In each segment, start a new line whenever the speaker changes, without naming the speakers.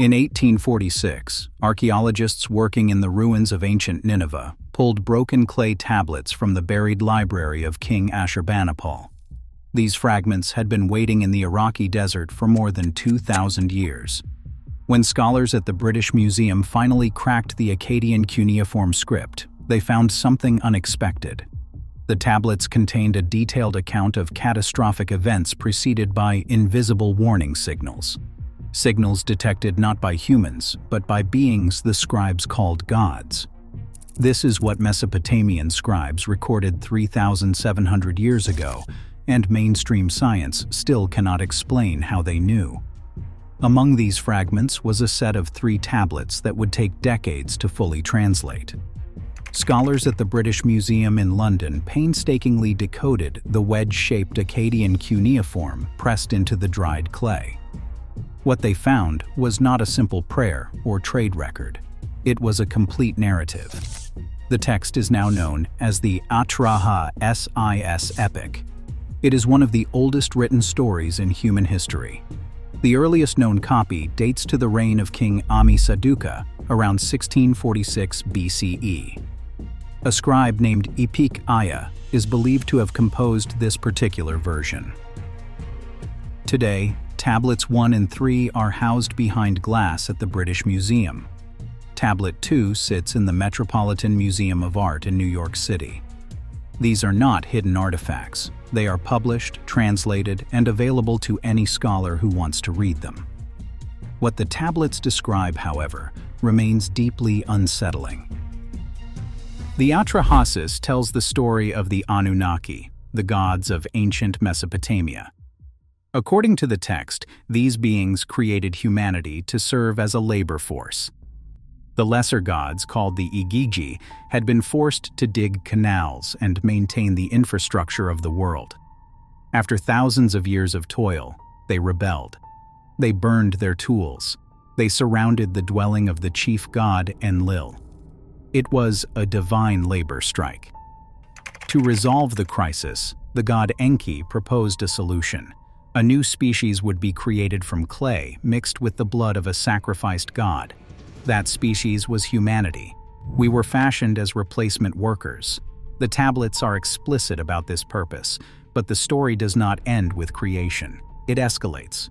In 1846, archaeologists working in the ruins of ancient Nineveh pulled broken clay tablets from the buried library of King Ashurbanipal. These fragments had been waiting in the Iraqi desert for more than 2,000 years. When scholars at the British Museum finally cracked the Akkadian cuneiform script, they found something unexpected. The tablets contained a detailed account of catastrophic events preceded by invisible warning signals. Signals detected not by humans, but by beings the scribes called gods. This is what Mesopotamian scribes recorded 3,700 years ago, and mainstream science still cannot explain how they knew. Among these fragments was a set of 3 tablets that would take decades to fully translate. Scholars at the British Museum in London painstakingly decoded the wedge-shaped Akkadian cuneiform pressed into the dried clay. What they found was not a simple prayer or trade record. It was a complete narrative. The text is now known as the Atrahasis Epic. It is one of the oldest written stories in human history. The earliest known copy dates to the reign of King Ammi-Saduqa around 1646 BCE. A scribe named Epic is believed to have composed this particular version. Today, Tablets 1 and 3 are housed behind glass at the British Museum. Tablet 2 sits in the Metropolitan Museum of Art in New York City. These are not hidden artifacts. They are published, translated, and available to any scholar who wants to read them. What the tablets describe, however, remains deeply unsettling. The Atrahasis tells the story of the Anunnaki, the gods of ancient Mesopotamia. According to the text, these beings created humanity to serve as a labor force. The lesser gods, called the Igigi, had been forced to dig canals and maintain the infrastructure of the world. After thousands of years of toil, they rebelled. They burned their tools. They surrounded the dwelling of the chief god Enlil. It was a divine labor strike. To resolve the crisis, the god Enki proposed a solution. A new species would be created from clay mixed with the blood of a sacrificed god. That species was humanity. We were fashioned as replacement workers. The tablets are explicit about this purpose, but the story does not end with creation. It escalates.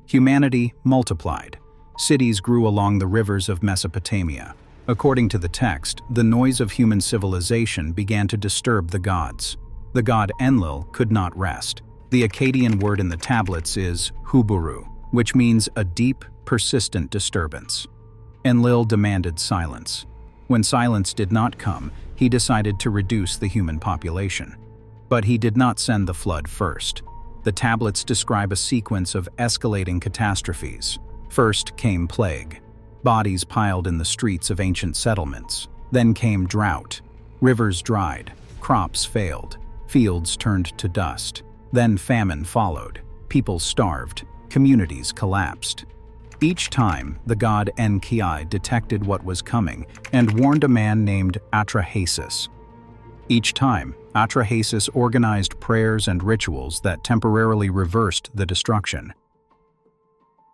Humanity multiplied. Cities grew along the rivers of Mesopotamia. According to the text, the noise of human civilization began to disturb the gods. The god Enlil could not rest. The Akkadian word in the tablets is huburu, which means a deep, persistent disturbance. Enlil demanded silence. When silence did not come, he decided to reduce the human population. But he did not send the flood first. The tablets describe a sequence of escalating catastrophes. First came plague. Bodies piled in the streets of ancient settlements. Then came drought. Rivers dried. Crops failed. Fields turned to dust. Then famine followed. People starved. Communities collapsed. Each time, the god Enki detected what was coming and warned a man named Atrahasis. Each time, Atrahasis organized prayers and rituals that temporarily reversed the destruction.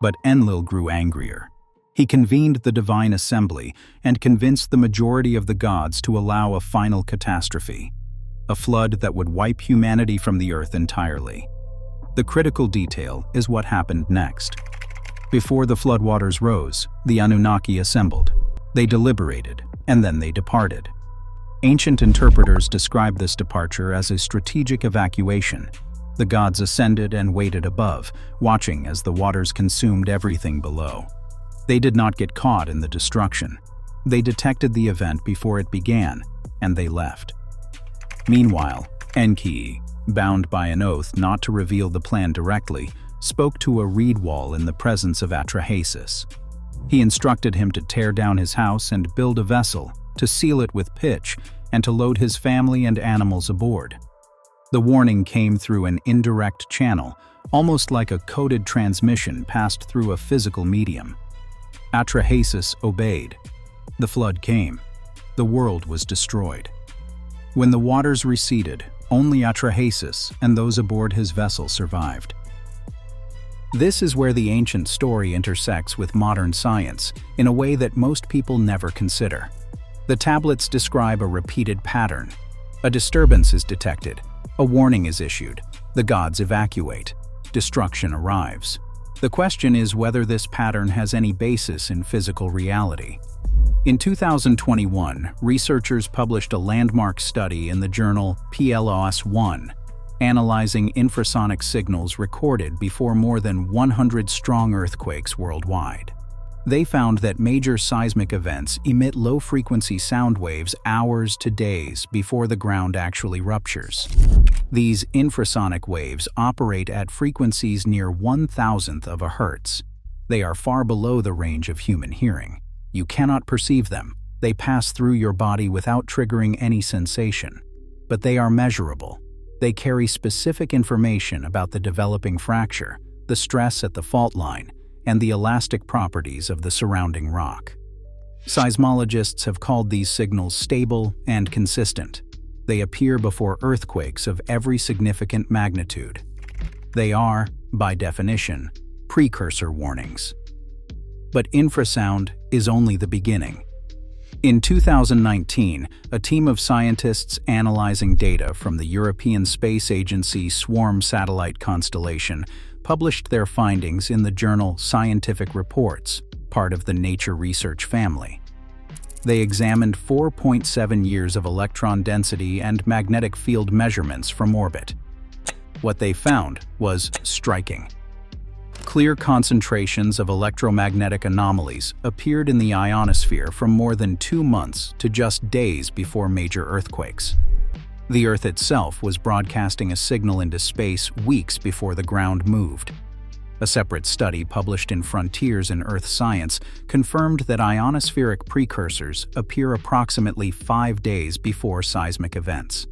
But Enlil grew angrier. He convened the divine assembly and convinced the majority of the gods to allow a final catastrophe, a flood that would wipe humanity from the earth entirely. The critical detail is what happened next. Before the floodwaters rose, the Anunnaki assembled. They deliberated, and then they departed. Ancient interpreters describe this departure as a strategic evacuation. The gods ascended and waited above, watching as the waters consumed everything below. They did not get caught in the destruction. They detected the event before it began, and they left. Meanwhile, Enki, bound by an oath not to reveal the plan directly, spoke to a reed wall in the presence of Atrahasis. He instructed him to tear down his house and build a vessel, to seal it with pitch, and to load his family and animals aboard. The warning came through an indirect channel, almost like a coded transmission passed through a physical medium. Atrahasis obeyed. The flood came. The world was destroyed. When the waters receded, only Atrahasis and those aboard his vessel survived. This is where the ancient story intersects with modern science in a way that most people never consider. The tablets describe a repeated pattern. A disturbance is detected, a warning is issued, the gods evacuate, destruction arrives. The question is whether this pattern has any basis in physical reality. In 2021, researchers published a landmark study in the journal PLOS One, analyzing infrasonic signals recorded before more than 100 strong earthquakes worldwide. They found that major seismic events emit low-frequency sound waves hours to days before the ground actually ruptures. These infrasonic waves operate at frequencies near 1,000th of a hertz. They are far below the range of human hearing. You cannot perceive them. They pass through your body without triggering any sensation. But they are measurable. They carry specific information about the developing fracture, the stress at the fault line, and the elastic properties of the surrounding rock. Seismologists have called these signals stable and consistent. They appear before earthquakes of every significant magnitude. They are, by definition, precursor warnings. But infrasound is only the beginning. In 2019, a team of scientists analyzing data from the European Space Agency Swarm satellite constellation published their findings in the journal Scientific Reports, part of the Nature research family. They examined 4.7 years of electron density and magnetic field measurements from orbit. What they found was striking. Clear concentrations of electromagnetic anomalies appeared in the ionosphere from more than 2 months to just days before major earthquakes. The Earth itself was broadcasting a signal into space weeks before the ground moved. A separate study published in Frontiers in Earth Science confirmed that ionospheric precursors appear approximately 5 days before seismic events.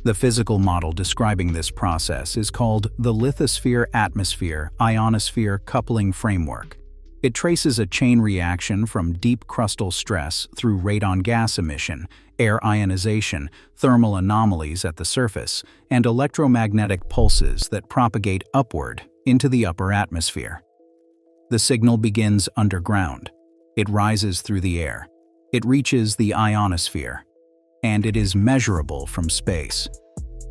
The physical model describing this process is called the lithosphere-atmosphere-ionosphere coupling framework. It traces a chain reaction from deep crustal stress through radon gas emission, air ionization, thermal anomalies at the surface, and electromagnetic pulses that propagate upward into the upper atmosphere. The signal begins underground. It rises through the air. It reaches the ionosphere. And it is measurable from space.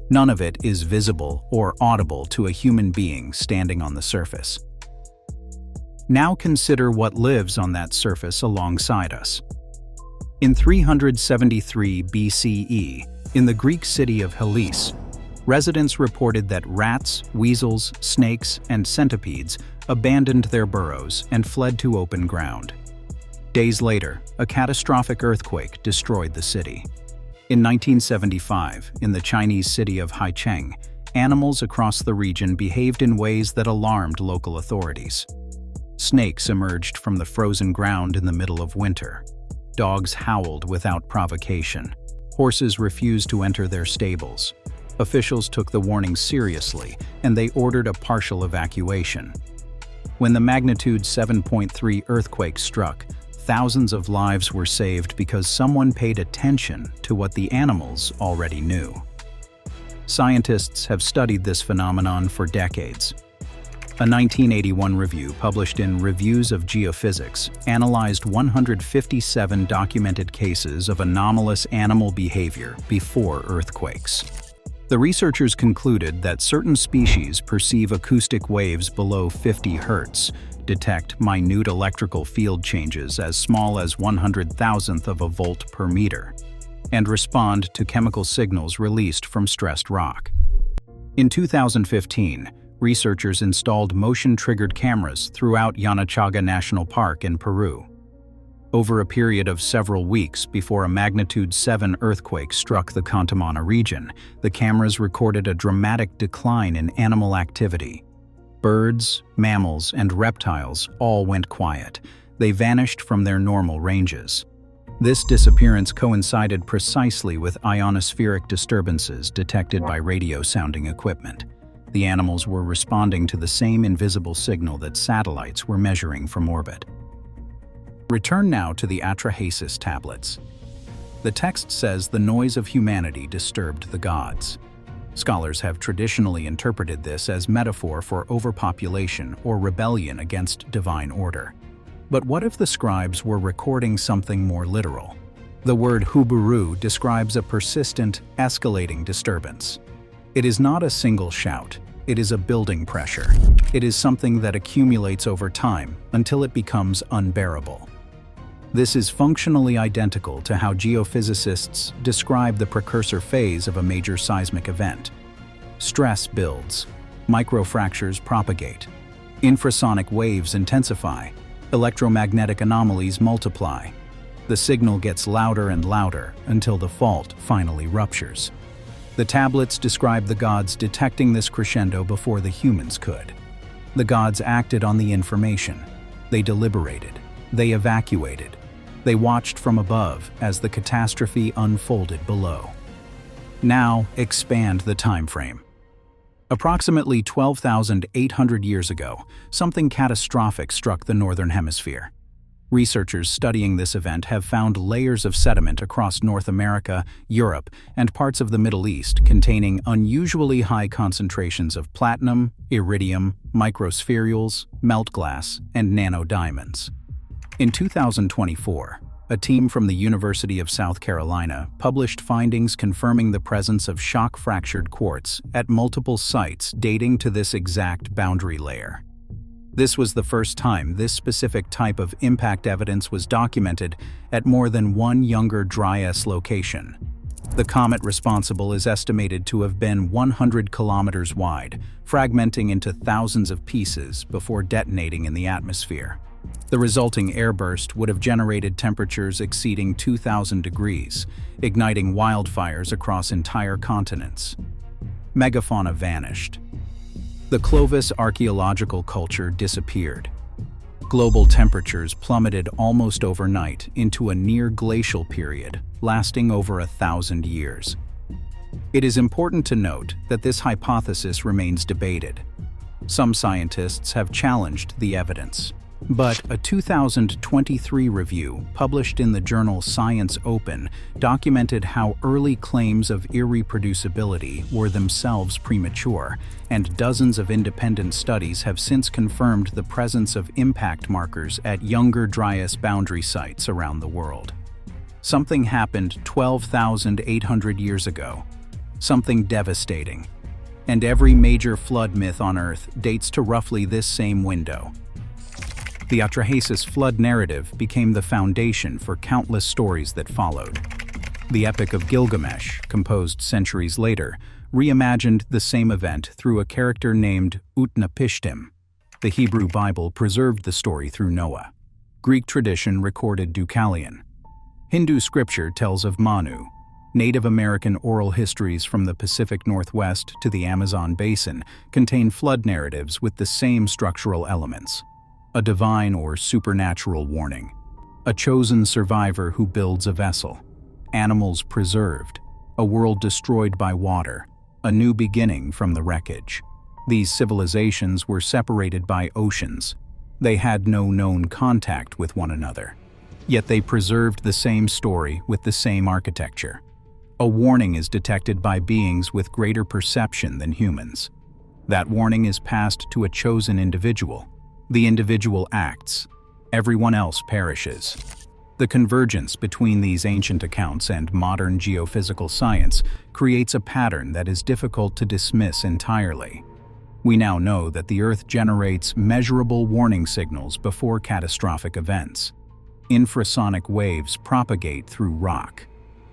None of it is visible or audible to a human being standing on the surface. Now consider what lives on that surface alongside us. In 373 BCE, in the Greek city of Hellas, residents reported that rats, weasels, snakes, and centipedes abandoned their burrows and fled to open ground. Days later, a catastrophic earthquake destroyed the city. In 1975, in the Chinese city of Haicheng, animals across the region behaved in ways that alarmed local authorities. Snakes emerged from the frozen ground in the middle of winter. Dogs howled without provocation. Horses refused to enter their stables. Officials took the warnings seriously, and they ordered a partial evacuation. When the magnitude 7.3 earthquake struck, thousands of lives were saved because someone paid attention to what the animals already knew. Scientists have studied this phenomenon for decades. A 1981 review published in Reviews of Geophysics analyzed 157 documented cases of anomalous animal behavior before earthquakes. The researchers concluded that certain species perceive acoustic waves below 50 Hz, detect minute electrical field changes as small as 100,000th of a volt per meter, and respond to chemical signals released from stressed rock. In 2015, researchers installed motion-triggered cameras throughout Yanachaga National Park in Peru. Over a period of several weeks before a magnitude 7 earthquake struck the Cantamana region, the cameras recorded a dramatic decline in animal activity. Birds, mammals, and reptiles all went quiet. They vanished from their normal ranges. This disappearance coincided precisely with ionospheric disturbances detected by radio sounding equipment. The animals were responding to the same invisible signal that satellites were measuring from orbit. Return now to the Atrahasis tablets. The text says the noise of humanity disturbed the gods. Scholars have traditionally interpreted this as metaphor for overpopulation or rebellion against divine order. But what if the scribes were recording something more literal? The word huburu describes a persistent, escalating disturbance. It is not a single shout, it is a building pressure. It is something that accumulates over time until it becomes unbearable. This is functionally identical to how geophysicists describe the precursor phase of a major seismic event. Stress builds, microfractures propagate, infrasonic waves intensify, electromagnetic anomalies multiply. The signal gets louder and louder until the fault finally ruptures. The tablets describe the gods detecting this crescendo before the humans could. The gods acted on the information. They deliberated. They evacuated. They watched from above as the catastrophe unfolded below. Now, expand the time frame. Approximately 12,800 years ago, something catastrophic struck the Northern Hemisphere. Researchers studying this event have found layers of sediment across North America, Europe, and parts of the Middle East containing unusually high concentrations of platinum, iridium, microspherules, melt glass, and nanodiamonds. In 2024, a team from the University of South Carolina published findings confirming the presence of shock-fractured quartz at multiple sites dating to this exact boundary layer. This was the first time this specific type of impact evidence was documented at more than one younger dryas location. The comet responsible is estimated to have been 100 kilometers wide, fragmenting into thousands of pieces before detonating in the atmosphere. The resulting airburst would have generated temperatures exceeding 2,000 degrees, igniting wildfires across entire continents. Megafauna vanished. The Clovis archaeological culture disappeared. Global temperatures plummeted almost overnight into a near-glacial period, lasting over 1,000 years. It is important to note that this hypothesis remains debated. Some scientists have challenged the evidence. But a 2023 review published in the journal Science Open documented how early claims of irreproducibility were themselves premature, and dozens of independent studies have since confirmed the presence of impact markers at younger dryas boundary sites around the world. Something happened 12,800 years ago, something devastating, and every major flood myth on Earth dates to roughly this same window. The Atrahasis flood narrative became the foundation for countless stories that followed. The Epic of Gilgamesh, composed centuries later, reimagined the same event through a character named Utnapishtim. The Hebrew Bible preserved the story through Noah. Greek tradition recorded Deucalion. Hindu scripture tells of Manu. Native American oral histories from the Pacific Northwest to the Amazon basin contain flood narratives with the same structural elements. A divine or supernatural warning. A chosen survivor who builds a vessel. Animals preserved. A world destroyed by water. A new beginning from the wreckage. These civilizations were separated by oceans. They had no known contact with one another. Yet they preserved the same story with the same architecture. A warning is detected by beings with greater perception than humans. That warning is passed to a chosen individual. The individual acts. Everyone else perishes. The convergence between these ancient accounts and modern geophysical science creates a pattern that is difficult to dismiss entirely. We now know that the Earth generates measurable warning signals before catastrophic events. Infrasonic waves propagate through rock.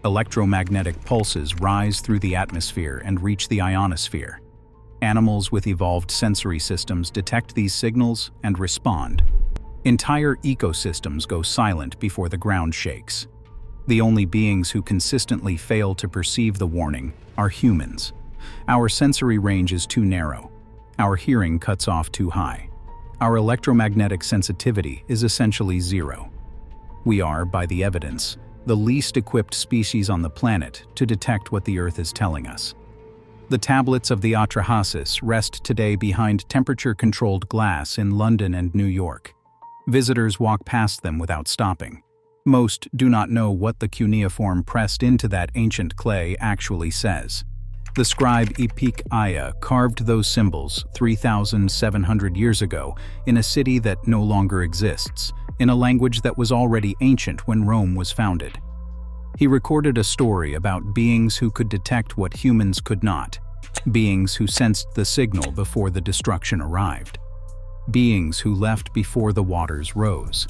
Electromagnetic pulses rise through the atmosphere and reach the ionosphere. Animals with evolved sensory systems detect these signals and respond. Entire ecosystems go silent before the ground shakes. The only beings who consistently fail to perceive the warning are humans. Our sensory range is too narrow. Our hearing cuts off too high. Our electromagnetic sensitivity is essentially zero. We are, by the evidence, the least equipped species on the planet to detect what the Earth is telling us. The tablets of the Atrahasis rest today behind temperature-controlled glass in London and New York. Visitors walk past them without stopping. Most do not know what the cuneiform pressed into that ancient clay actually says. The scribe Epic carved those symbols 3,700 years ago in a city that no longer exists, in a language that was already ancient when Rome was founded. He recorded a story about beings who could detect what humans could not, beings who sensed the signal before the destruction arrived, beings who left before the waters rose.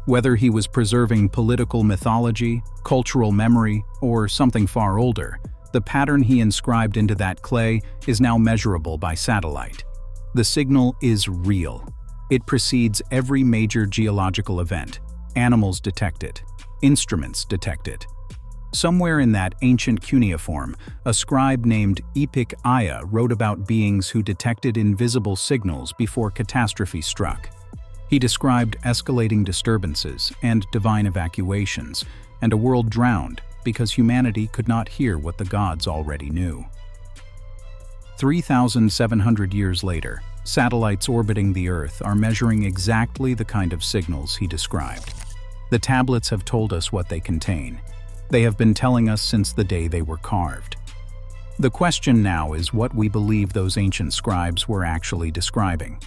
Whether he was preserving political mythology, cultural memory, or something far older, the pattern he inscribed into that clay is now measurable by satellite. The signal is real. It precedes every major geological event. Animals detect it. Instruments detect it. Somewhere in that ancient cuneiform, a scribe named Epic wrote about beings who detected invisible signals before catastrophe struck. He described escalating disturbances and divine evacuations, and a world drowned because humanity could not hear what the gods already knew. 3,700 years later, satellites orbiting the Earth are measuring exactly the kind of signals he described. The tablets have told us what they contain. They have been telling us since the day they were carved. The question now is what we believe those ancient scribes were actually describing.